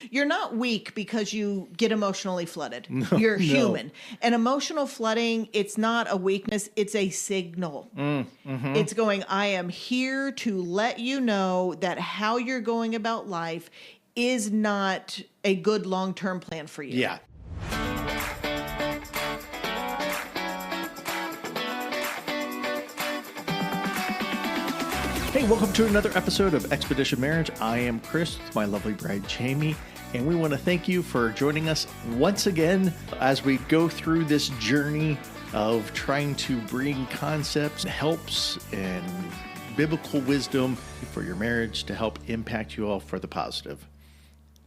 You're not weak because you get emotionally flooded. No, You're no. human. And emotional flooding, it's not a weakness, it's a signal. It's going, I am here to let you know that how you're going about life is not a good long-term plan for you. Yeah. Hey, welcome to another episode of Expedition Marriage. I am Chris with my lovely bride, Jamie, and we want to thank you for joining us once again as we go through this journey of trying to bring concepts, helps, and biblical wisdom for your marriage to help impact you all for the positive.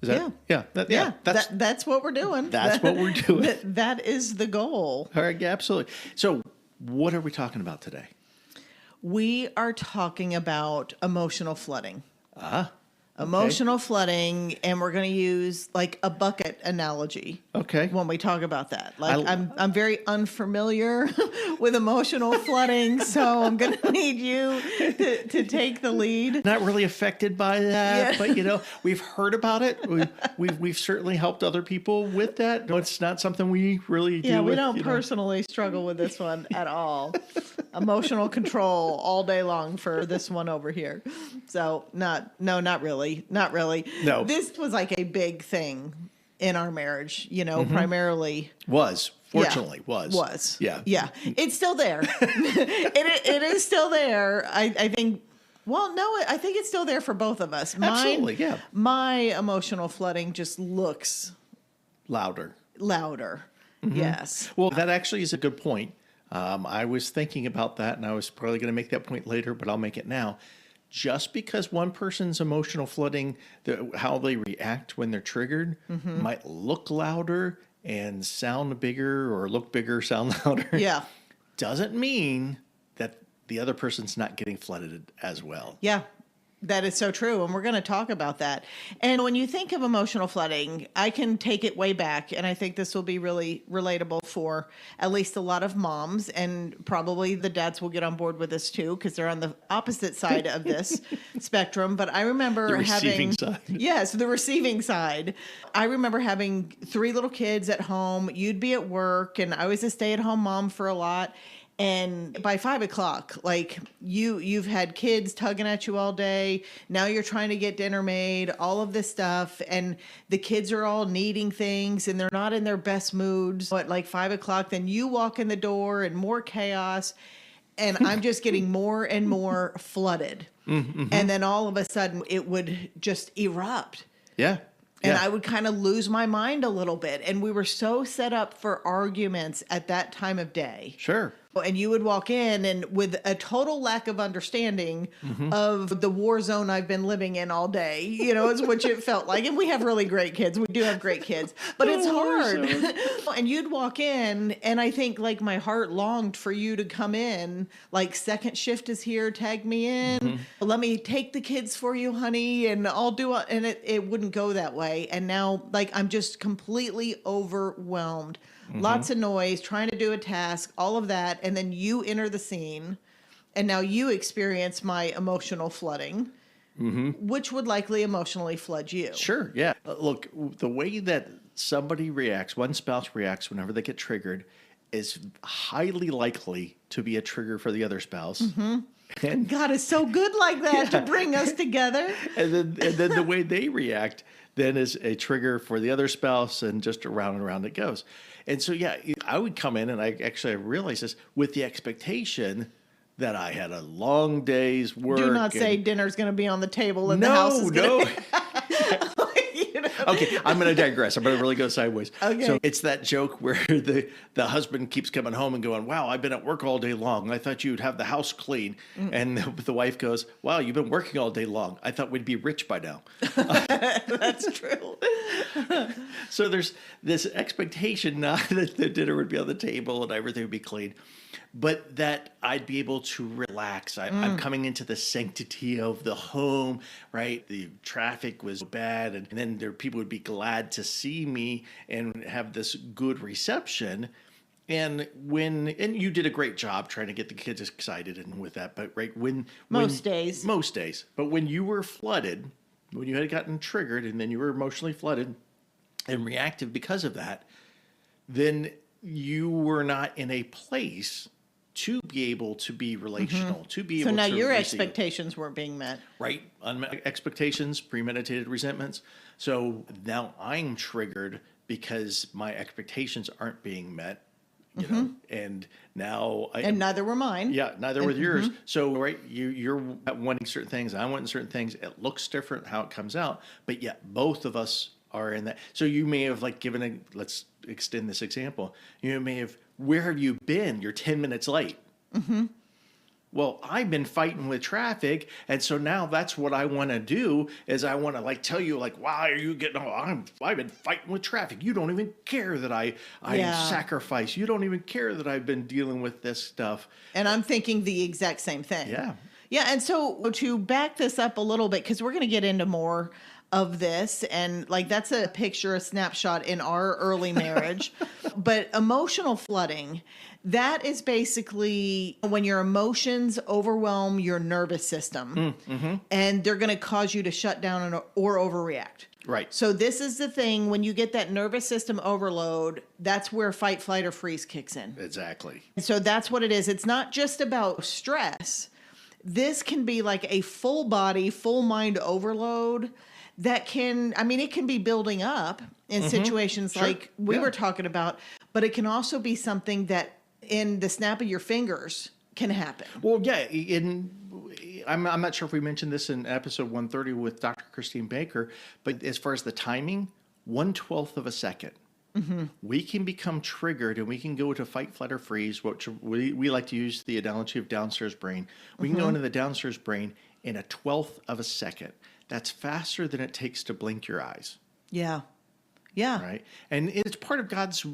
Is that, That's what we're doing. That's what we're doing. That is the goal. All right, absolutely. So what are we talking about today? We are talking about emotional flooding. Okay. Flooding, and we're going to use like a bucket analogy. Okay. When we talk about that, like I'm very unfamiliar with emotional flooding, so I'm going to need you to take the lead. Not really affected by that, Yeah. but we've heard about it. We've certainly helped other people with that. No, it's not something we really do. Yeah, we with, don't personally struggle with this one at all. Emotional control all day long for this one over here. So not really. Not really. No. This was like a big thing in our marriage, primarily. Fortunately, was. Was. Yeah. Yeah. It's still there. It is still there. I think, well, no, I think it's still there for both of us. Absolutely, yeah. My emotional flooding just looks Louder. Yes. Well, that actually is a good point. I was thinking about that, and I was probably going to make that point later, but I'll make it now. Just because one person's emotional flooding, how they react when they're triggered, might look louder and sound bigger, or look bigger, sound louder. Yeah. Doesn't mean that the other person's not getting flooded as well. Yeah. That is so true. And we're going to talk about that. And when you think of emotional flooding, I can take it way back. And I think this will be really relatable for at least a lot of moms. And probably the dads will get on board with this too, because they're on the opposite side of this spectrum. But I remember The receiving side. Yes, the receiving side. I remember having 3 little kids at home. You'd be at work, and I was a stay-at-home mom for a lot. And by 5 o'clock, like you've had kids tugging at you all day. Now you're trying to get dinner made, all of this stuff. And the kids are all needing things and they're not in their best moods. At like 5 o'clock, then you walk in the door and more chaos. And I'm just getting more and more flooded. Mm-hmm. And then all of a sudden it would just erupt. Yeah. And I would kind of lose my mind a little bit. And we were so set up for arguments at that time of day. Sure. And you would walk in and with a total lack of understanding of the war zone I've been living in all day, is what it felt like. And we have really great kids. We do have great kids, but it's hard. And you'd walk in and I think like my heart longed for you to come in, like second shift is here, tag me in. Let me take the kids for you, honey. And I'll do it. And it wouldn't go that way. And now like I'm just completely overwhelmed. Lots of noise, trying to do a task, all of that. And then you enter the scene and now you experience my emotional flooding, which would likely emotionally flood you. Sure. Yeah. Look, the way that somebody reacts, one spouse reacts whenever they get triggered is highly likely to be a trigger for the other spouse. And God is so good like that to bring us together. And then the way they react then is a trigger for the other spouse, and just around and around it goes. And so, yeah, I would come in, and I realized this with the expectation that I had a long day's work. Do not say dinner's going to be on the table and the house is going to Okay, I'm going to digress. I'm going to really go sideways. Okay. So it's that joke where the husband keeps coming home and going, wow, I've been at work all day long. I thought you'd have the house clean. And the wife goes, wow, you've been working all day long. I thought we'd be rich by now. That's true. So there's this expectation not that the dinner would be on the table and everything would be clean, but that I'd be able to relax. I'm coming into the sanctity of the home, right? The traffic was bad, and then people would be glad to see me and have this good reception. And you did a great job trying to get the kids excited and with that, but right most days, but when you were flooded, when you had gotten triggered and then you were emotionally flooded and reactive because of that, then you were not in a place to be able to be relational, to be So able now to your receive. expectations weren't being met. Right? Unmet expectations, premeditated resentments. So now I'm triggered because my expectations aren't being met, you know, and now And neither were mine. yeah, neither were yours. So, right, you're wanting certain things, I'm wanting certain things. It looks different how it comes out, but yet both of us are in that. So you may have like given a, let's extend this example. You may have, where have you been? You're 10 minutes late. Well, I've been fighting with traffic, and so now that's what I want to do is I want to like tell you like, why are you getting? Oh, I've been fighting with traffic. You don't even care that I sacrifice. You don't even care that I've been dealing with this stuff. And I'm thinking the exact same thing. Yeah. Yeah. And so to back this up a little bit, because we're going to get into more of this, and like that's a picture, a snapshot in our early marriage. But emotional flooding, that is basically when your emotions overwhelm your nervous system, and they're going to cause you to shut down or overreact. Right. So this is the thing, when you get that nervous system overload, that's where fight, flight, or freeze kicks in. Exactly. And so that's what it is. It's not just about stress. This can be like a full body, full mind overload that can, I mean, it can be building up in situations like we were talking about, but it can also be something that in the snap of your fingers can happen. Well, yeah, I'm not sure if we mentioned this in episode 130 with Dr. Christine Baker, but as far as the timing, 1/12 of a second. We can become triggered and we can go to fight, flight, or freeze, which we like to use the analogy of downstairs brain. We can go into the downstairs brain in 1/12 of a second. That's faster than it takes to blink your eyes. Yeah. Yeah. Right? And it's part of God's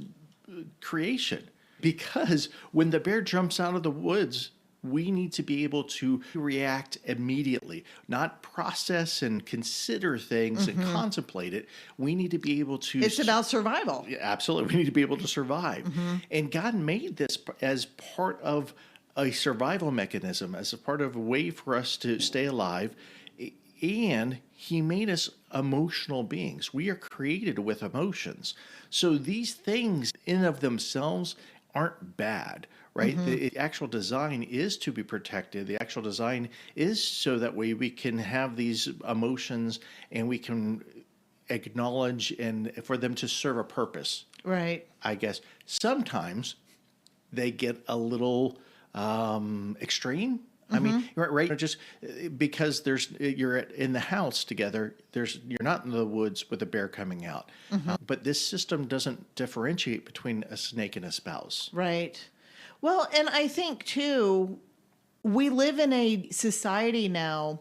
creation, because when the bear jumps out of the woods, we need to be able to react immediately, not process and consider things and contemplate it. We need to be able to. It's about survival. Yeah, absolutely. We need to be able to survive. And God made this as part of a survival mechanism, as a part of a way for us to stay alive. And he made us emotional beings. We are created with emotions. So these things in of themselves aren't bad, right? The actual design is to be protected. The actual design is so that way we can have these emotions and we can acknowledge and for them to serve a purpose. Right. I guess sometimes they get a little extreme. I mean, right? Just because you're in the house together, you're not in the woods with a bear coming out. But this system doesn't differentiate between a snake and a spouse. Right. Well, and I think too, we live in a society now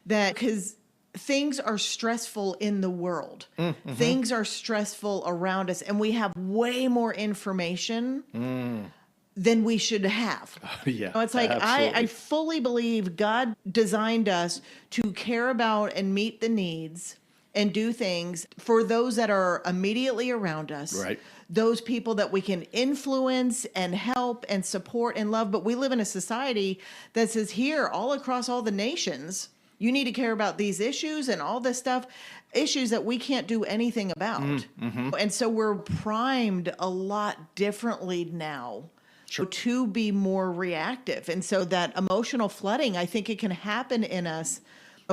that because things are stressful in the world, things are stressful around us, and we have way more information than we should have. Yeah, It's like I fully believe God designed us to care about and meet the needs and do things for those that are immediately around us. Right. Those people that we can influence and help and support and love. But we live in a society that says here, all across all the nations, you need to care about these issues and all this stuff, issues that we can't do anything about. And so we're primed a lot differently now. Sure. To be more reactive. And so that emotional flooding, I think it can happen in us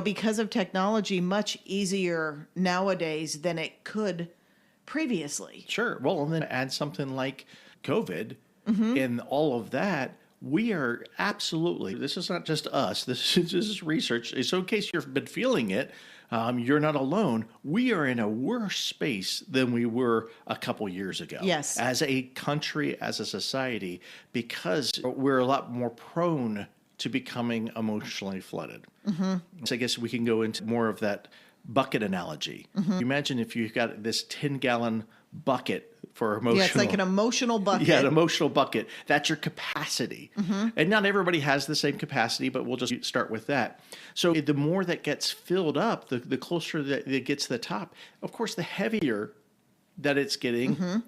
because of technology much easier nowadays than it could previously. Sure. Well, and then add something like COVID and all of that. We are absolutely, this is not just us, this is research. So in case you've been feeling it, you're not alone. We are in a worse space than we were a couple years ago. Yes. As a country, as a society, because we're a lot more prone to becoming emotionally flooded. So I guess we can go into more of that bucket analogy. Imagine if you've got this 10-gallon bucket for emotional. Yeah, it's like an emotional bucket. Yeah, an emotional bucket. That's your capacity. And not everybody has the same capacity, but we'll just start with that. So the more that gets filled up, the closer that it gets to the top, of course, the heavier that it's getting.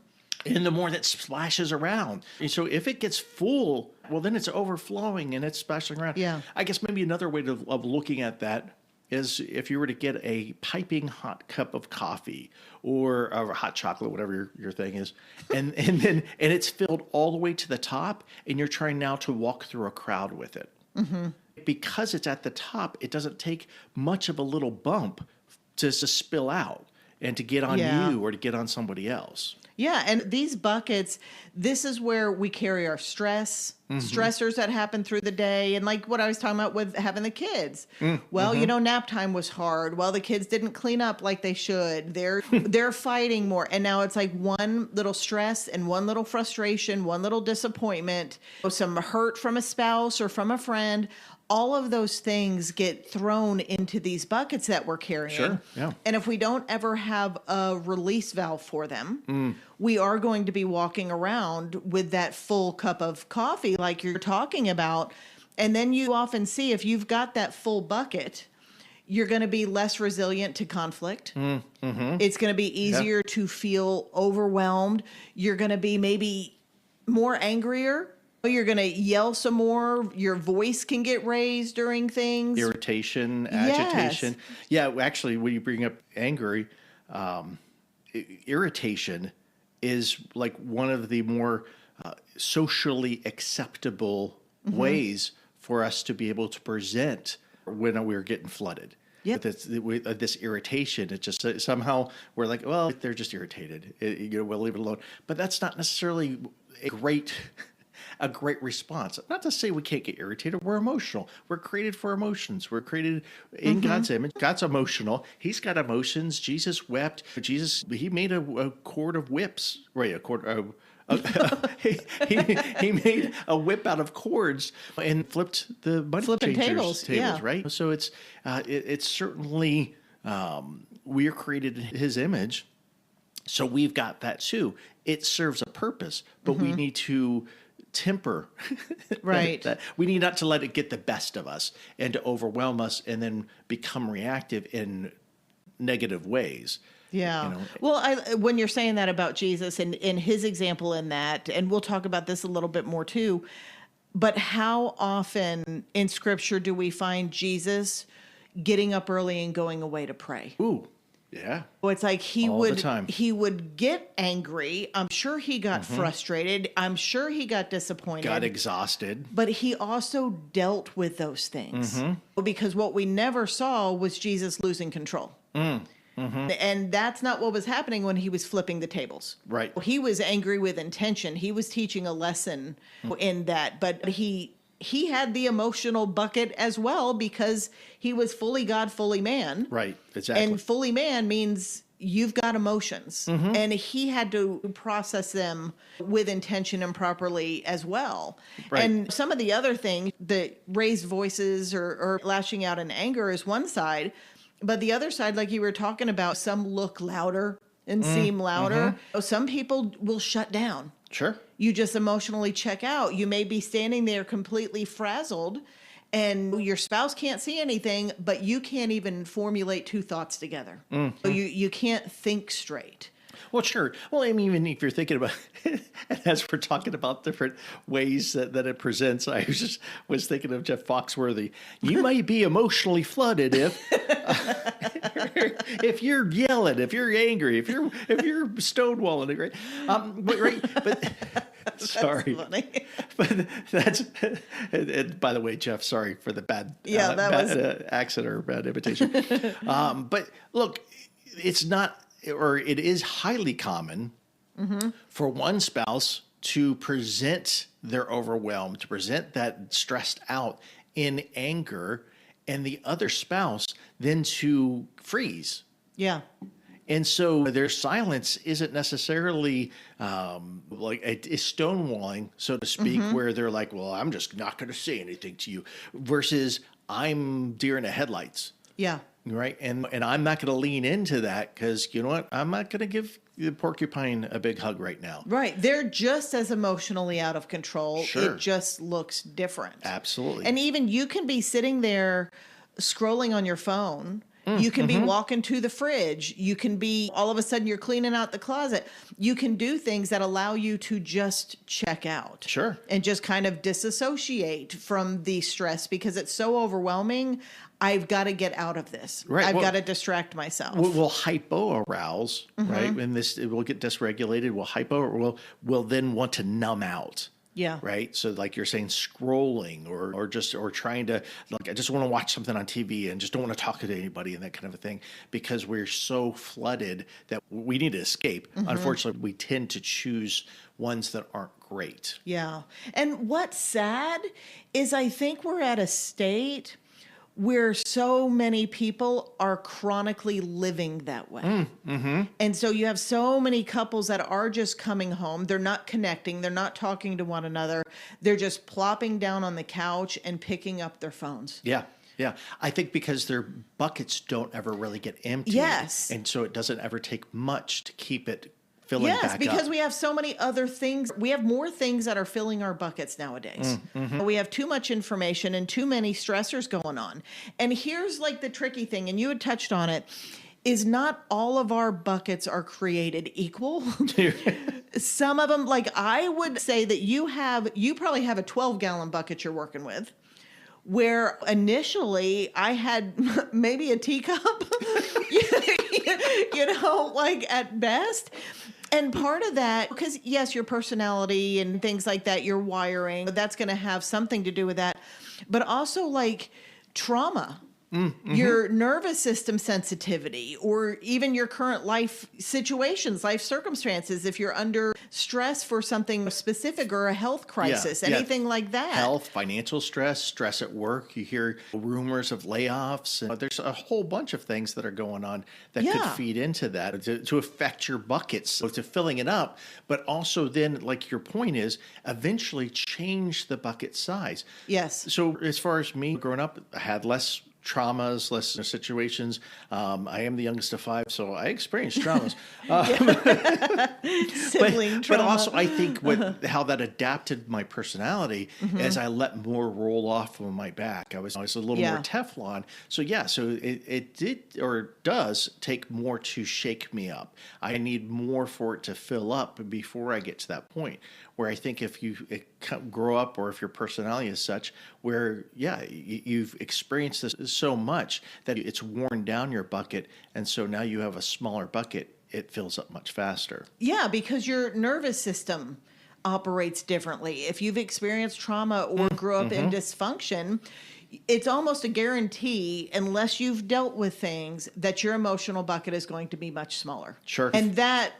And the more that splashes around. And so if it gets full, well, then it's overflowing and it's splashing around. Yeah. I guess maybe another way of looking at that is if you were to get a piping hot cup of coffee or a hot chocolate, whatever your thing is, and it's filled all the way to the top, and you're trying now to walk through a crowd with it. Because it's at the top, it doesn't take much of a little bump to spill out and to get on you or to get on somebody else. Yeah, and these buckets, this is where we carry our stress, stressors that happen through the day. And like what I was talking about with having the kids. Well, nap time was hard. Well, the kids didn't clean up like they should. They're fighting more. And now it's like one little stress and one little frustration, one little disappointment, some hurt from a spouse or from a friend. All of those things get thrown into these buckets that we're carrying. Sure, yeah. And if we don't ever have a release valve for them, we are going to be walking around with that full cup of coffee like you're talking about. And then you often see if you've got that full bucket, you're going to be less resilient to conflict. It's going to be easier to feel overwhelmed. You're going to be maybe more angrier. You're going to yell some more. Your voice can get raised during things. Irritation, agitation. Yes. Yeah, actually, when you bring up angry, irritation is like one of the more socially acceptable ways for us to be able to present when we're getting flooded. Yep. This irritation, it just somehow we're like, well, they're just irritated. We'll leave it alone. But that's not necessarily a great response. Not to say we can't get irritated. We're emotional. We're created for emotions. We're created in God's image. God's emotional. He's got emotions. Jesus wept. He made a cord of whips. Right, a cord of... he made a whip out of cords and flipped the money changers' tables, right? So it's certainly we are created in His image, so we've got that too. It serves a purpose, but we need to temper that. We need not to let it get the best of us and to overwhelm us and then become reactive in negative ways. Yeah. Well, when you're saying that about Jesus and his example in that, and we'll talk about this a little bit more too, but how often in Scripture do we find Jesus getting up early and going away to pray? Ooh, yeah. Well, it's like he All the time. He would get angry. I'm sure he got frustrated. I'm sure he got disappointed. Got exhausted. But he also dealt with those things. Because what we never saw was Jesus losing control. And that's not what was happening when he was flipping the tables. Right. He was angry with intention. He was teaching a lesson in that. But he had the emotional bucket as well because he was fully God, fully man. Right, exactly. And fully man means you've got emotions. And he had to process them with intention and properly as well. Right. And some of the other things, the raised voices or lashing out in anger is one side. But the other side, like you were talking about, some look louder and seem louder. Some people will shut down. Sure. You just emotionally check out. You may be standing there completely frazzled and your spouse can't see anything, but you can't even formulate two thoughts together. So you can't think straight. Well, sure. Well, I mean, even if you're thinking about, and as we're talking about different ways that it presents, I was thinking of Jeff Foxworthy. You might be emotionally flooded if you're yelling, if you're angry, if you're stonewalling, right? But sorry, but that's. And by the way, Jeff, sorry for the bad accent or bad imitation. But look, it's not. Or it is highly common for one spouse to present their overwhelm, to present that stressed out in anger, and the other spouse then to freeze. Yeah. And so their silence isn't necessarily like a stonewalling, so to speak, where they're like, well, I'm just not going to say anything to you, versus I'm deer in the headlights. Yeah. Right. And I'm not going to lean into that because, you know what? I'm not going to give the porcupine a big hug right now. Right. They're just as emotionally out of control. Sure. It just looks different. Absolutely. And even you can be sitting there scrolling on your phone You can be walking to the fridge. You can be all of a sudden you're cleaning out the closet. You can do things that allow you to just check out. Sure. And just kind of disassociate from the stress because it's so overwhelming. I've got to get out of this. Right. I've got to distract myself. We'll hypo-arouse, right? And it will get dysregulated. We'll then want to numb out. Yeah. Right. So like you're saying, scrolling or trying to, like, I just want to watch something on TV and just don't want to talk to anybody and that kind of a thing, because we're so flooded that we need to escape. Unfortunately, we tend to choose ones that aren't great. Yeah. And what's sad is I think we're at a state where so many people are chronically living that way. And so you have so many couples that are just coming home. They're not connecting. They're not talking to one another. They're just plopping down on the couch and picking up their phones. Yeah. Yeah. I think because their buckets don't ever really get empty. Yes. And so it doesn't ever take much to keep it filling back up. Yes, because we have so many other things. We have more things that are filling our buckets nowadays. We have too much information and too many stressors going on. And here's like the tricky thing, and you had touched on it, is not all of our buckets are created equal. Some of them, like I would say that you probably have a 12-gallon bucket you're working with, where initially I had maybe a teacup, like at best. And part of that, because yes, your personality and things like that, your wiring, that's going to have something to do with that. But also like trauma, your nervous system sensitivity, or even your current life situations, life circumstances, if you're under stress for something specific or a health crisis, anything like that. Health, financial stress at work. You hear rumors of layoffs. And there's a whole bunch of things that are going on that could feed into that to affect your buckets, so to filling it up, but also then, like your point is, eventually change the bucket size. Yes. So as far as me growing up, I had less traumas, less situations. I am the youngest of 5, so I experienced traumas. Sibling trauma. But also, I think how that adapted my personality as I let more roll off of my back. I was a little more Teflon. So it did or does take more to shake me up. I need more for it to fill up before I get to that point. Where I think if you grow up, or if your personality is such, where you've experienced this so much that it's worn down your bucket, and so now you have a smaller bucket, it fills up much faster. Yeah, because your nervous system operates differently. If you've experienced trauma or grew up in dysfunction, it's almost a guarantee, unless you've dealt with things, that your emotional bucket is going to be much smaller. Sure. And that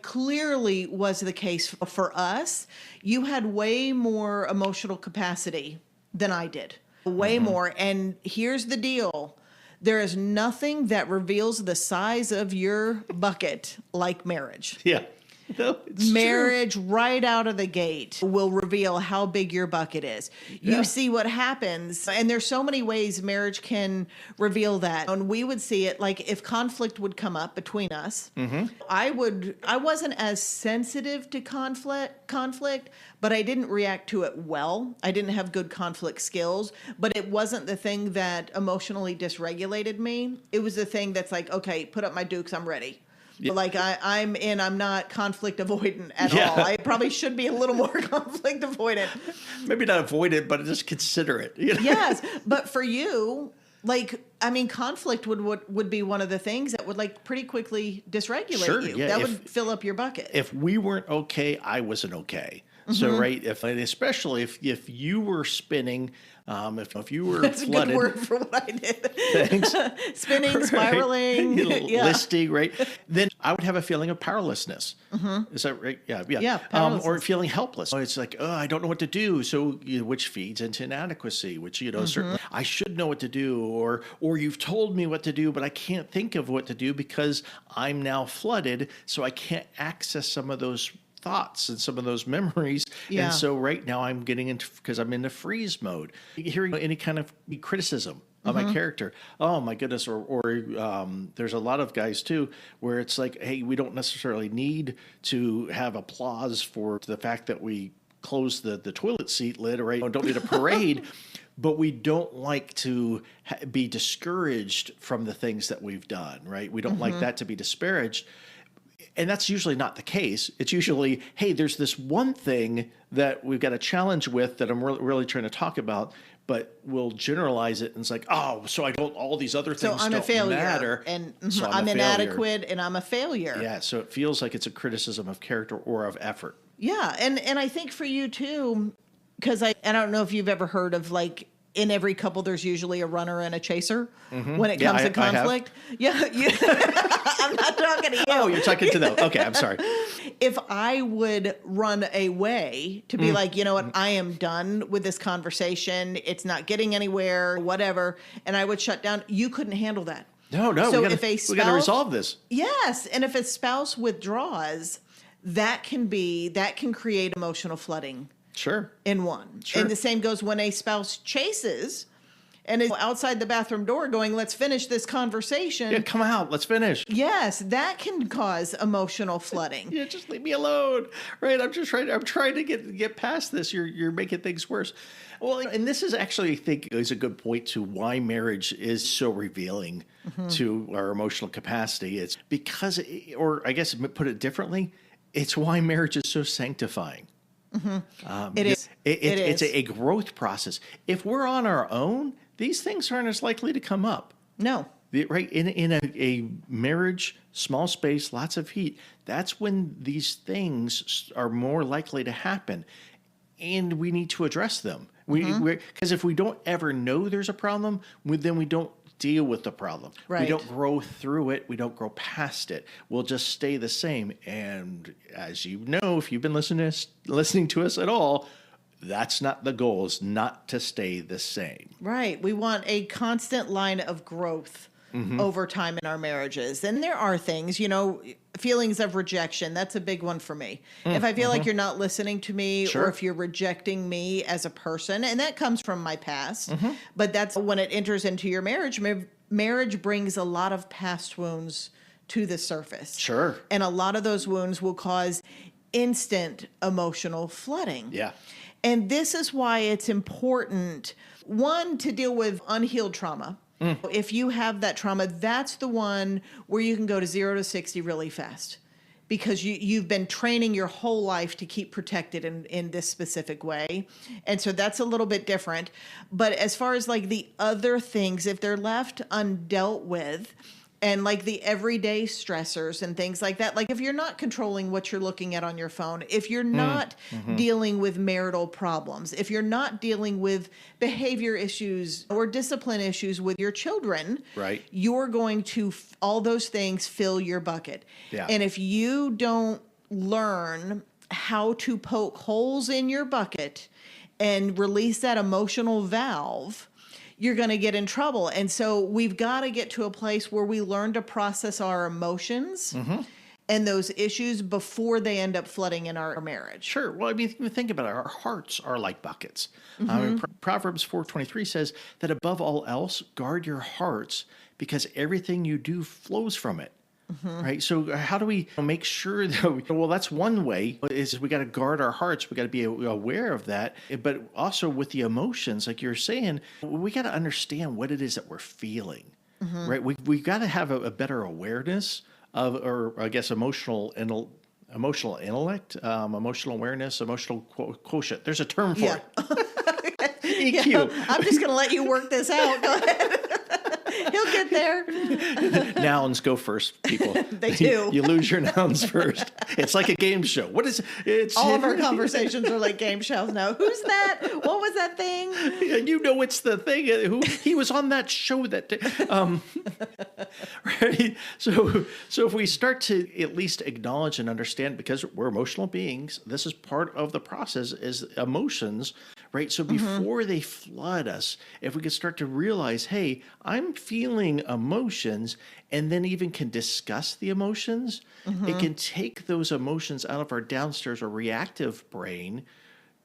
clearly was the case for us. You had way more emotional capacity than I did. Way more. And here's the deal. There is nothing that reveals the size of your bucket like marriage. Yeah. No, Marriage right out of the gate will reveal how big your bucket is. You see what happens. And there's so many ways marriage can reveal that. And we would see it like if conflict would come up between us, I wasn't as sensitive to conflict, but I didn't react to it well. I didn't have good conflict skills, but it wasn't the thing that emotionally dysregulated me. It was the thing that's like, okay, put up my dukes, I'm ready. Yeah. Like I'm not conflict avoidant at all. I probably should be a little more conflict avoidant. Maybe not avoidant, but just consider it. Yes. But for you, conflict would be one of the things that would pretty quickly dysregulate you. Yeah, would fill up your bucket. If we weren't okay, I wasn't okay. So, right, especially if you were spinning, if you were That's flooded. That's a good word for what I did. Thanks. Spinning, spiraling. Listing, right? Then I would have a feeling of powerlessness. Is that right? Yeah. Or feeling helpless. It's like, I don't know what to do. So, which feeds into inadequacy, which, certainly I should know what to do. Or you've told me what to do, but I can't think of what to do because I'm now flooded. So I can't access some of those thoughts and some of those memories. And so right now I'm getting into, because I'm in the freeze mode, hearing any kind of criticism of my character. Oh my goodness. Or there's a lot of guys too, where it's like, hey, we don't necessarily need to have applause for the fact that we closed the toilet seat lid, or don't need a parade. but we don't like to be discouraged from the things that we've done, right? We don't like that to be disparaged. And that's usually not the case. It's usually, hey, there's this one thing that we've got a challenge with that I'm really trying to talk about, but we'll generalize it. And it's like, oh, so I don't, all these other things I'm don't a failure, matter. and so I'm a inadequate, and I'm a failure. Yeah, so it feels like it's a criticism of character or of effort. Yeah, and I think for you too, because I don't know if you've ever heard of, like, in every couple there's usually a runner and a chaser when it comes to conflict. Yeah, I'm not talking to you. Oh, you're talking to them. Okay, I'm sorry. If I would run away to be like, you know what, I am done with this conversation. It's not getting anywhere, whatever, and I would shut down. You couldn't handle that. No. So we got to resolve this. Yes, and if a spouse withdraws, that can create emotional flooding. Sure. In one. Sure. And the same goes when a spouse chases and is outside the bathroom door going, let's finish this conversation. Yeah, come out. Let's finish. Yes, that can cause emotional flooding. Yeah, just leave me alone. Right? I'm trying to get past this. You're making things worse. Well, and this is actually, I think, is a good point to why marriage is so revealing to our emotional capacity. It's because, or I guess put it differently, it's why marriage is so sanctifying. It is. It's a growth process. If we're on our own, these things aren't as likely to come up. No. Right? In a marriage, small space, lots of heat, that's when these things are more likely to happen. And we need to address them. Because if we don't ever know there's a problem, then we don't deal with the problem. Right. We don't grow through it. We don't grow past it. We'll just stay the same. And as you know, if you've been listening to us at all, that's not the goal, is not to stay the same. Right. We want a constant line of growth over time in our marriages. And there are things, feelings of rejection. That's a big one for me. If I feel like you're not listening to me, Sure. or if you're rejecting me as a person, and that comes from my past, but that's when it enters into your marriage. Marriage brings a lot of past wounds to the surface. Sure. And a lot of those wounds will cause instant emotional flooding. Yeah. And this is why it's important, one, to deal with unhealed trauma. If you have that trauma, that's the one where you can go to 0 to 60 really fast, because you've been training your whole life to keep protected in this specific way. And so that's a little bit different. But as far as like the other things, if they're left undealt with, and like the everyday stressors and things like that, like if you're not controlling what you're looking at on your phone, if you're not dealing with marital problems, if you're not dealing with behavior issues or discipline issues with your children, right, you're going to, all those things fill your bucket. Yeah. And if you don't learn how to poke holes in your bucket and release that emotional valve, you're going to get in trouble. And so we've got to get to a place where we learn to process our emotions and those issues before they end up flooding in our marriage. Sure. Well, I mean, think about it. Our hearts are like buckets. Proverbs 4:23 says that above all else, guard your hearts, because everything you do flows from it. Right. So how do we make sure that well, that's one way, is we got to guard our hearts. We got to be aware of that. But also with the emotions, like you're saying, we got to understand what it is that we're feeling. Right. We got to have a better awareness of, or I guess, emotional intellect, emotional awareness, emotional quotient. There's a term for it. EQ. Yeah, I'm just going to let you work this out. Go ahead. He'll get there. Nouns go first, people. They do. You lose your nouns first. It's like a game show. What is it's all of our conversations are like game shows now. Who's that? What was that thing? You know, it's the thing. He was on that show that day. Right. So if we start to at least acknowledge and understand, because we're emotional beings, this is part of the process, is emotions. Right. So before they flood us, if we could start to realize, hey, I'm feeling emotions, and then even can discuss the emotions, it can take those emotions out of our downstairs or reactive brain,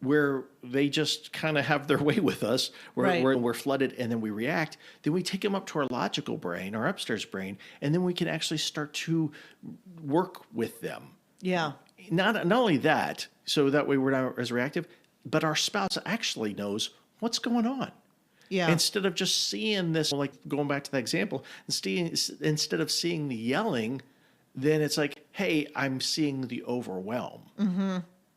where they just kind of have their way with us, where we're flooded and then we react. Then we take them up to our logical brain, our upstairs brain, and then we can actually start to work with them. Yeah. Not only that, so that way we're not as reactive, but our spouse actually knows what's going on. Yeah. Instead of just seeing this, like going back to that example, instead of seeing the yelling, then it's like, hey, I'm seeing the overwhelm.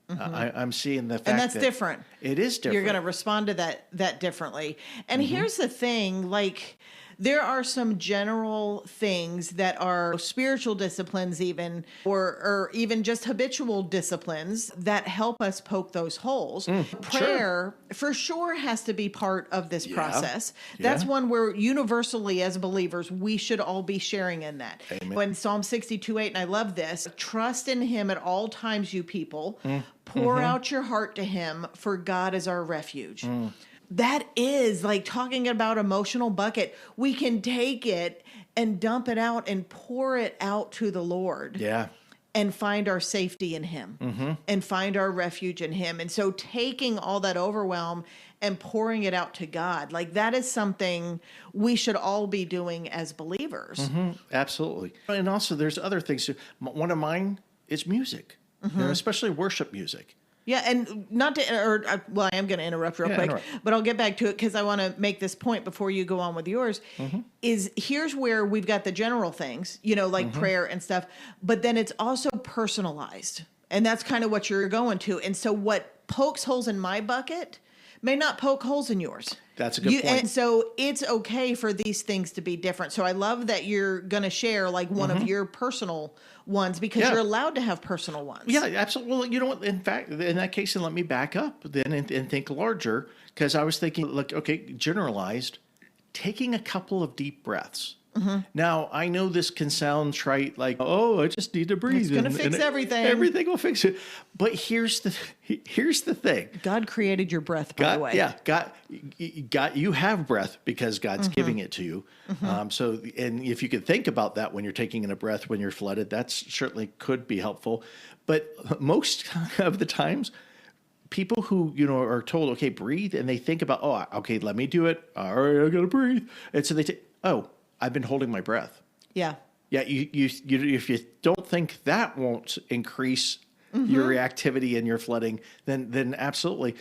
I'm seeing the fact And that's that different. It is different. You're going to respond to that differently. And here's the thing, like there are some general things that are spiritual disciplines even or even just habitual disciplines that help us poke those holes. Prayer for sure has to be part of this process. That's one where universally as believers we should all be sharing in that. Amen. When Psalm 62:8, and I love this, trust in him at all times, you people. Pour out your heart to him, for God is our refuge. That is like talking about emotional bucket. We can take it and dump it out and pour it out to the Lord. Yeah. And find our safety in him and find our refuge in him. And so taking all that overwhelm and pouring it out to God, like that is something we should all be doing as believers. Absolutely. And also there's other things too. One of mine is music, especially worship music. Yeah, and not to, well, I am going to interrupt real quick, but I'll get back to it because I want to make this point before you go on with yours, is here's where we've got the general things, like prayer and stuff, but then it's also personalized. And that's kind of what you're going to. And so what pokes holes in my bucket may not poke holes in yours. That's a good point. And so it's okay for these things to be different. So I love that you're going to share like one of your personal ones because you're allowed to have personal ones. Yeah, absolutely. Well, you know what? In fact, in that case, then let me back up then and think larger because I was thinking, like, okay, generalized, taking a couple of deep breaths. Now, I know this can sound trite, like, oh, I just need to breathe. It's going to fix everything. Everything will fix it. But here's the thing. God created your breath, by the way. Yeah, God, you have breath because God's giving it to you. So, and if you could think about that when you're taking in a breath, when you're flooded, that certainly could be helpful. But most of the times, people who, are told, okay, breathe, and they think about, oh, okay, let me do it. All right, I got to breathe. And so they take, oh, I've been holding my breath. Yeah. Yeah. You if you don't think that won't increase your reactivity and your flooding, then absolutely.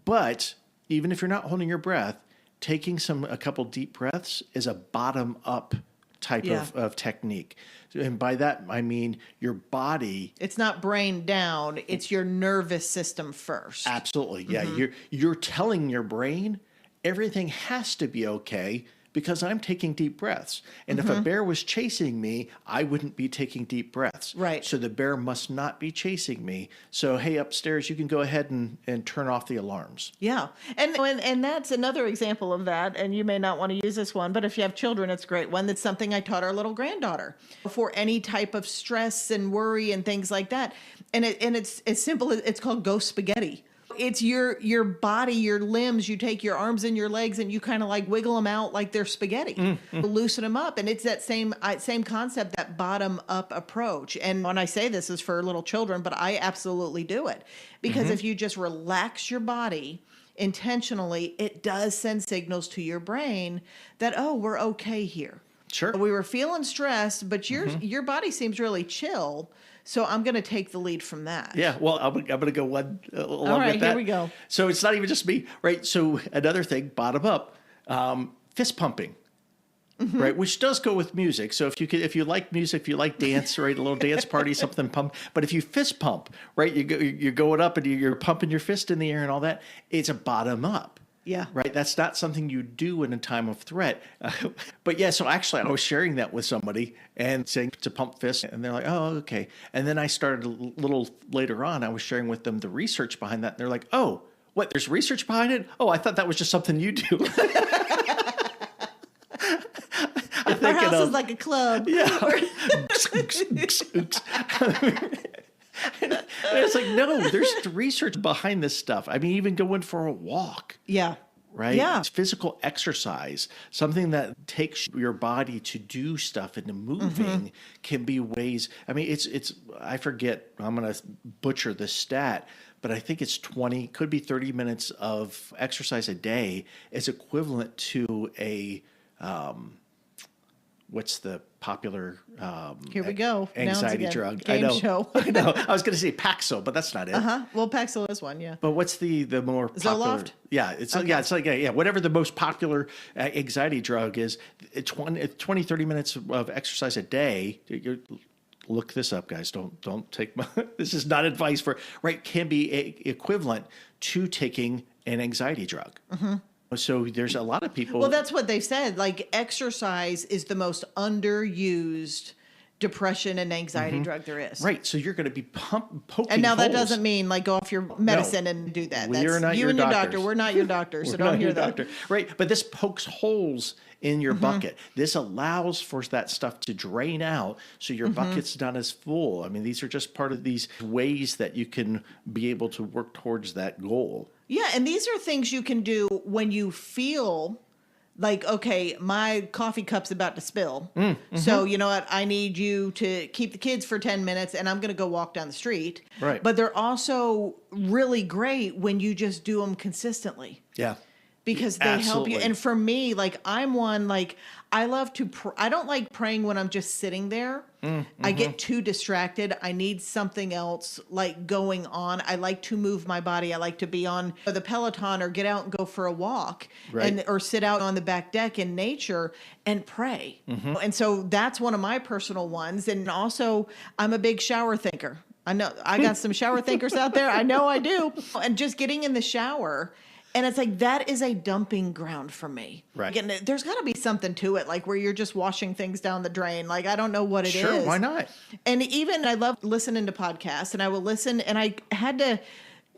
But even if you're not holding your breath, taking a couple deep breaths is a bottom up type of technique. And by that, I mean your body. It's not brain down. It's your nervous system first. Absolutely. Yeah. You're telling your brain everything has to be okay because I'm taking deep breaths. And if a bear was chasing me, I wouldn't be taking deep breaths. Right. So the bear must not be chasing me. So, hey, upstairs, you can go ahead and turn off the alarms. Yeah. And that's another example of that. And you may not want to use this one, but if you have children, it's a great one. That's something I taught our little granddaughter for any type of stress and worry and things like that. And it's as simple as it's called Go Spaghetti. It's your body, your limbs. You take your arms and your legs and you kind of like wiggle them out like they're spaghetti, loosen them up. And it's that same concept, that bottom up approach. And when I say this is for little children, but I absolutely do it because if you just relax your body intentionally, it does send signals to your brain that, oh, we're okay here. Sure. We were feeling stressed, but your body seems really chill. So I'm going to take the lead from that. Yeah, well, I'm going to go one along All right, with that. here we go. So it's not even just me, right? So another thing, bottom up, fist pumping, right? Which does go with music. So if you like music, if you like dance, right, a little dance party, something pump. But if you fist pump, right, you're going up and you're pumping your fist in the air and all that. It's a bottom up. Yeah. Right. That's not something you do in a time of threat. But yeah, so actually I was sharing that with somebody and saying to pump fists and they're like, oh, okay. And then I started a little later on, I was sharing with them the research behind that. And they're like, oh, what? There's research behind it? Oh, I thought that was just something you do. Our house is like a club. Yeah. And it's like, no, there's research behind this stuff. I mean, even going for a walk. Yeah. Right? Yeah. It's physical exercise, something that takes your body to do stuff and moving can be ways. I mean, it's, I forget, I'm going to butcher the stat, but I think it's 20, could be 30 minutes of exercise a day is equivalent to what's the popular Here we go. anxiety drug? Game show. I know. I was going to say Paxil, but that's not it. Well, Paxil is one, yeah. But what's the more popular? Zoloft? Yeah, it's like whatever the most popular anxiety drug is. 20, 30 minutes of exercise a day. Look this up, guys. Don't take my. This is not advice for right. Can be equivalent to taking an anxiety drug. So there's a lot of people. Well, that's what they said. Like exercise is the most underused depression and anxiety drug there is. Right. So you're going to be poking And now that holes. doesn't mean like go off your medicine and do that. We're not you your and doctors. your doctor. We're not your doctor, so We're don't not hear your that. doctor. Right. But this pokes holes in your bucket. This allows for that stuff to drain out so your bucket's not as full. I mean, these are just part of these ways that you can be able to work towards that goal. Yeah, and these are things you can do when you feel like, okay, my coffee cup's about to spill. So, you know what? I need you to keep the kids for 10 minutes and I'm going to go walk down the street. Right. But they're also really great when you just do them consistently. Yeah. Because they help you. Absolutely. And for me, like I'm one, like I love to, I don't like praying when I'm just sitting there. I get too distracted. I need something else like going on. I like to move my body. I like to be on the Peloton or get out and go for a walk or sit out on the back deck in nature and pray. And so that's one of my personal ones. And also I'm a big shower thinker. I know I got some shower thinkers out there. I know I do. And just getting in the shower. And it's like, that is a dumping ground for me. Right. And there's got to be something to it, like where you're just washing things down the drain. Like, I don't know what it is. Sure, why not? And even I love listening to podcasts, and I will listen, and I had to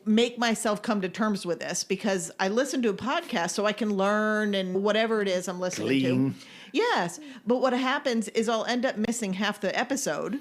make myself come to terms with this because I listen to a podcast so I can learn and whatever it is I'm listening to. Yes. But what happens is I'll end up missing half the episode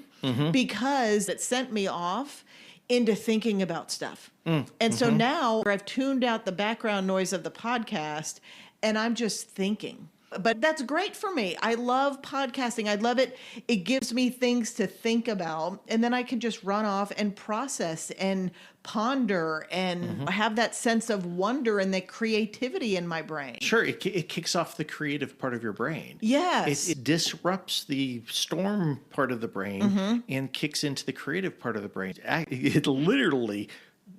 because it sent me off into thinking about stuff. And so now I've tuned out the background noise of the podcast and I'm just thinking. But that's great for me. I love podcasting. I love it. It gives me things to think about. And then I can just run off and process and ponder and have that sense of wonder and that creativity in my brain. Sure, it kicks off the creative part of your brain. Yes. It disrupts the storm part of the brain and kicks into the creative part of the brain. It literally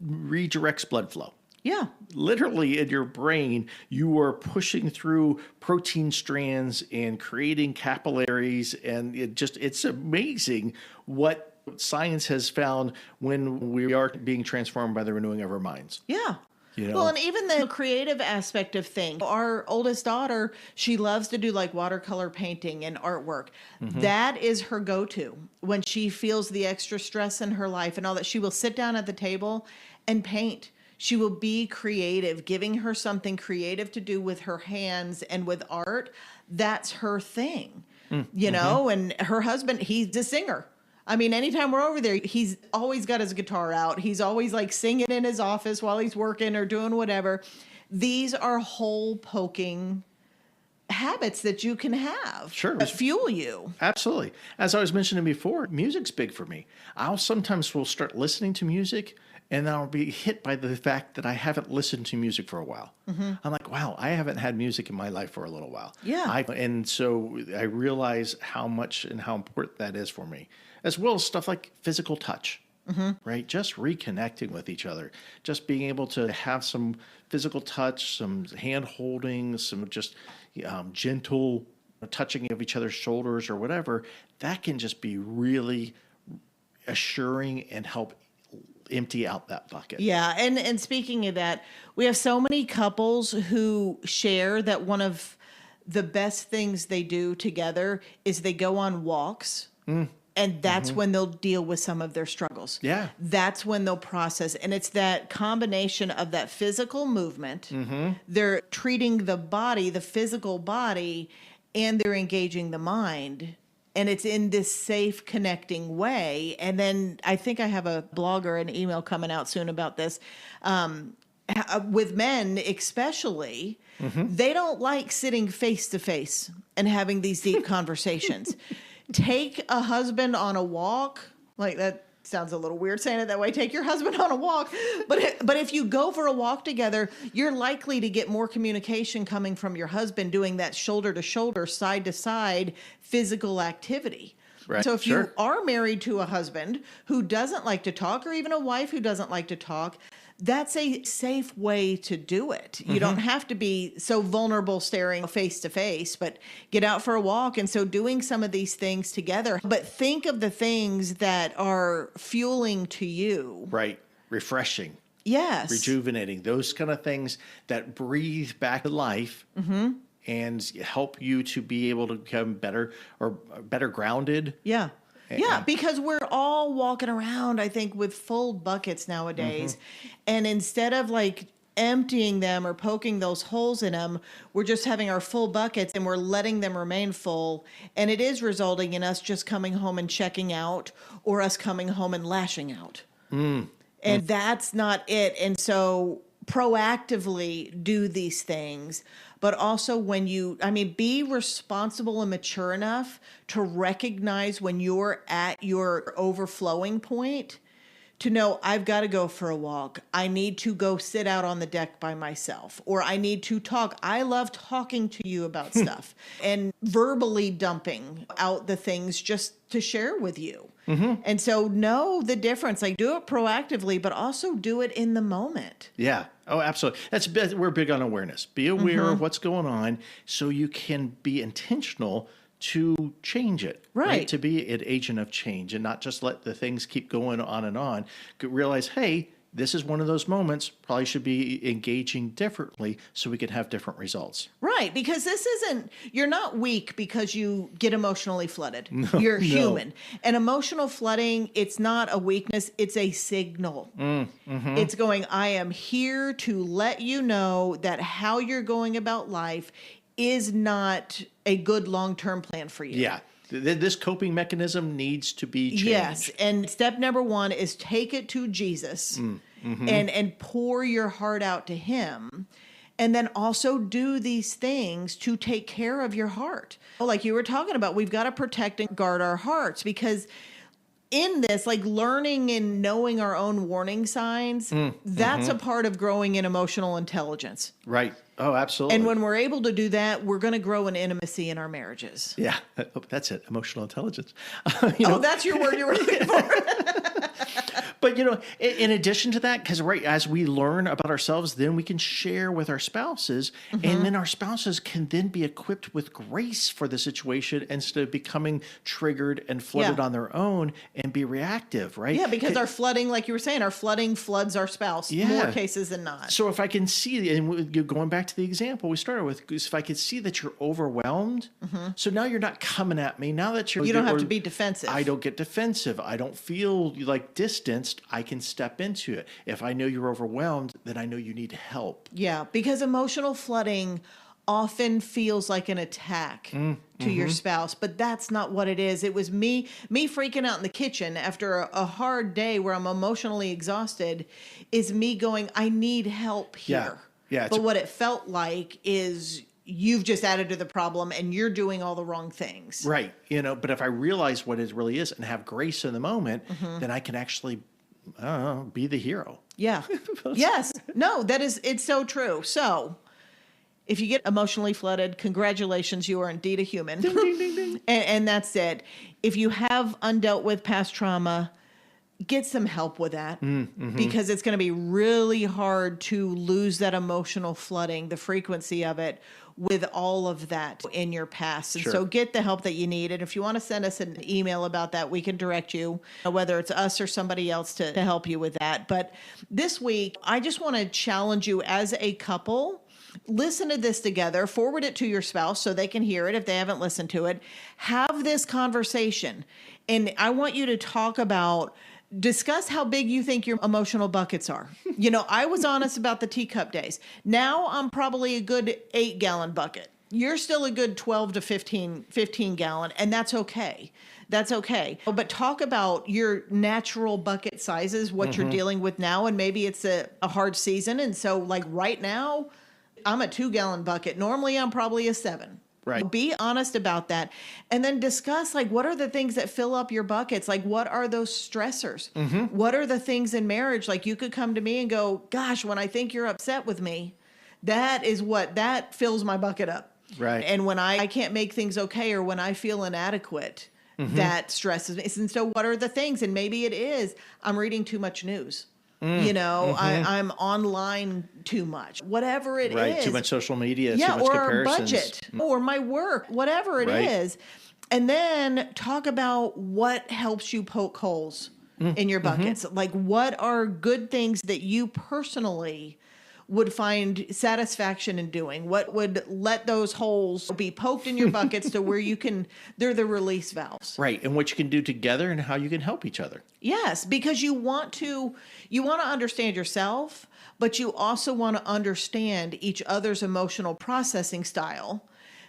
redirects blood flow. Yeah. Literally in your brain, you are pushing through protein strands and creating capillaries. And it's amazing what science has found when we are being transformed by the renewing of our minds. Yeah. You know? Well, and even the creative aspect of things. Our oldest daughter, she loves to do like watercolor painting and artwork. That is her go-to when she feels the extra stress in her life and all that. She will sit down at the table and paint. She will be creative, giving her something creative to do with her hands and with art. That's her thing, you know, and her husband, he's a singer. I mean, anytime we're over there, he's always got his guitar out. He's always like singing in his office while he's working or doing whatever. These are hole poking habits that you can have that fuel you. Absolutely. As I was mentioning before, music's big for me. I'll sometimes will start listening to music and I'll be hit by the fact that I haven't listened to music for a while. I'm like, wow, I haven't had music in my life for a little while. Yeah. And so I realize how much and how important that is for me, as well as stuff like physical touch, right? Just reconnecting with each other, just being able to have some physical touch, some hand holding, some just gentle touching of each other's shoulders or whatever. That can just be really assuring and help empty out that bucket. Yeah. And speaking of that, we have so many couples who share that one of the best things they do together is they go on walks. And that's when they'll deal with some of their struggles. Yeah. That's when they'll process. And it's that combination of that physical movement. They're treating the body, the physical body, and they're engaging the mind. And it's in this safe, connecting way. And then I think I have a blog or an email coming out soon about this. With men, especially, they don't like sitting face to face and having these deep conversations. Take a husband on a walk, like that sounds a little weird saying it that way, take your husband on a walk. But if you go for a walk together, you're likely to get more communication coming from your husband doing that shoulder to shoulder, side to side physical activity. Right. So if you are married to a husband who doesn't like to talk, or even a wife who doesn't like to talk, that's a safe way to do it. You don't have to be so vulnerable staring face to face, but get out for a walk. And so doing some of these things together, but think of the things that are fueling to you. Right. Refreshing. Yes. Rejuvenating. Those kind of things that breathe back to life and help you to be able to become better or better grounded. Yeah. Yeah, because we're all walking around, I think, with full buckets nowadays. And instead of like emptying them or poking those holes in them, we're just having our full buckets and we're letting them remain full. And it is resulting in us just coming home and checking out, or us coming home and lashing out. And that's not it. And so proactively do these things, but also be responsible and mature enough to recognize when you're at your overflowing point to know, I've got to go for a walk. I need to go sit out on the deck by myself, or I need to talk. I love talking to you about stuff and verbally dumping out the things just to share with you. And so know the difference. Like, do it proactively, but also do it in the moment. Yeah. Oh, absolutely. We're big on awareness. Be aware of what's going on so you can be intentional to change it. Right. To be an agent of change and not just let the things keep going on and on. Realize, hey, this is one of those moments, probably should be engaging differently so we can have different results. Right, because you're not weak because you get emotionally flooded. You're human. And emotional flooding, it's not a weakness, it's a signal. It's going, I am here to let you know that how you're going about life is not a good long-term plan for you. Yeah. This coping mechanism needs to be changed. Yes, and step number 1 is take it to Jesus and pour your heart out to him. And then also do these things to take care of your heart. Like you were talking about, we've got to protect and guard our hearts, because in this, like learning and knowing our own warning signs, that's a part of growing in emotional intelligence. Right. Oh, absolutely. And when we're able to do that, we're going to grow in intimacy in our marriages. Yeah, that's it. Emotional intelligence. That's your word you were looking for. But, in addition to that, because as we learn about ourselves, then we can share with our spouses, and then our spouses can then be equipped with grace for the situation instead of becoming triggered and flooded on their own and be reactive, right? Yeah, because our flooding, like you were saying, our flooding floods our spouse more cases than not. So if I can see, and going back to the example we started with, if I could see that you're overwhelmed, so now you're not coming at me. Now that you don't have to be defensive. I don't get defensive. I don't feel like distanced. I can step into it. If I know you're overwhelmed, then I know you need help. Yeah, because emotional flooding often feels like an attack to your spouse, but that's not what it is. It was me freaking out in the kitchen after a hard day where I'm emotionally exhausted, is me going, I need help here. Yeah. But what it felt like is you've just added to the problem and you're doing all the wrong things. Right. But if I realize what it really is and have grace in the moment, then I can actually be the hero. Yeah. Yes. No, it's so true. So if you get emotionally flooded, congratulations, you are indeed a human. Ding, ding, ding, ding. And that's it. If you have undealt with past trauma, get some help with that, because it's going to be really hard to lose that emotional flooding, the frequency of it, with all of that in your past. And so get the help that you need. And if you want to send us an email about that, we can direct you, whether it's us or somebody else to help you with that. But this week, I just want to challenge you as a couple. Listen to this together, forward it to your spouse so they can hear it if they haven't listened to it. Have this conversation. And I want you to discuss how big you think your emotional buckets are. I was honest about the teacup days. Now I'm probably a good 8-gallon bucket. You're still a good 12 to 15 gallon, and that's okay. That's okay. But talk about your natural bucket sizes, what you're dealing with now, and maybe it's a hard season. And so like right now, I'm a 2-gallon bucket. Normally I'm probably a 7. Right. Be honest about that. And then discuss, like, what are the things that fill up your buckets? Like, what are those stressors? What are the things in marriage? Like, you could come to me and go, gosh, when I think you're upset with me, that fills my bucket up. Right. And when I can't make things okay, or when I feel inadequate, that stresses me. And so what are the things? And maybe it is, I'm reading too much news. I'm online too much. Whatever it is. Right. Too much social media. Too much or comparisons. our budget, or my work, whatever it is. And then talk about what helps you poke holes in your buckets. Like, what are good things that you personally would find satisfaction in doing? What would let those holes be poked in your buckets to where they're the release valves. Right. And what you can do together and how you can help each other. Yes, because you want to understand yourself, but you also want to understand each other's emotional processing style,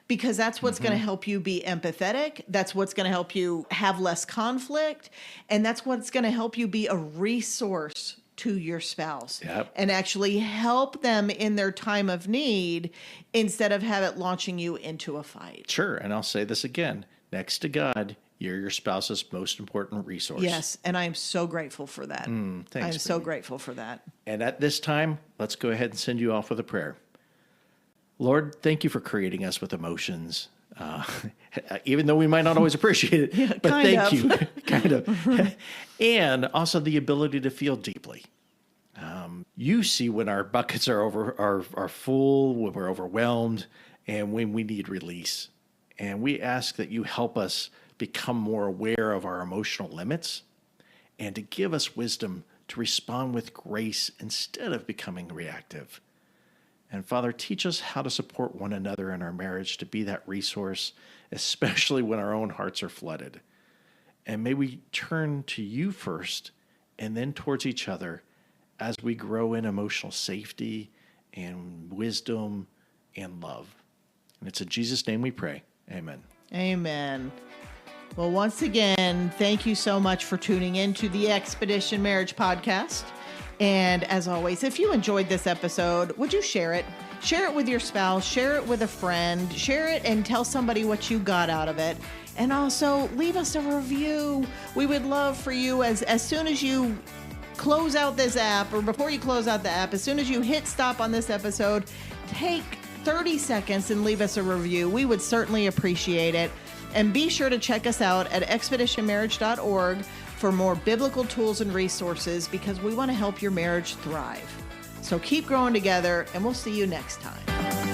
because that's what's going to help you be empathetic. That's what's going to help you have less conflict. And that's what's going to help you be a resource to your spouse and actually help them in their time of need, instead of have it launching you into a fight. Sure. And I'll say this again, next to God, you're your spouse's most important resource. Yes. And I am so grateful for that. Thanks. I'm so grateful for that. And at this time, let's go ahead and send you off with a prayer. Lord, thank you for creating us with emotions. Even though we might not always appreciate it, but thank you. Kind of. And also the ability to feel deeply. You see when our buckets are full, when we're overwhelmed, and when we need release. And we ask that you help us become more aware of our emotional limits, and to give us wisdom to respond with grace instead of becoming reactive. And Father, teach us how to support one another in our marriage, to be that resource, especially when our own hearts are flooded. And may we turn to you first and then towards each other as we grow in emotional safety and wisdom and love. And it's in Jesus' name we pray. Amen. Amen. Well, once again, thank you so much for tuning in to the Expedition Marriage Podcast. And as always, if you enjoyed this episode, would you share it? Share it with your spouse, share it with a friend, share it and tell somebody what you got out of it. And also leave us a review. We would love for you, as soon as you close out this app, or before you close out the app, as soon as you hit stop on this episode, take 30 seconds and leave us a review. We would certainly appreciate it. And be sure to check us out at expeditionmarriage.org for more biblical tools and resources, because we want to help your marriage thrive. So keep growing together, and we'll see you next time.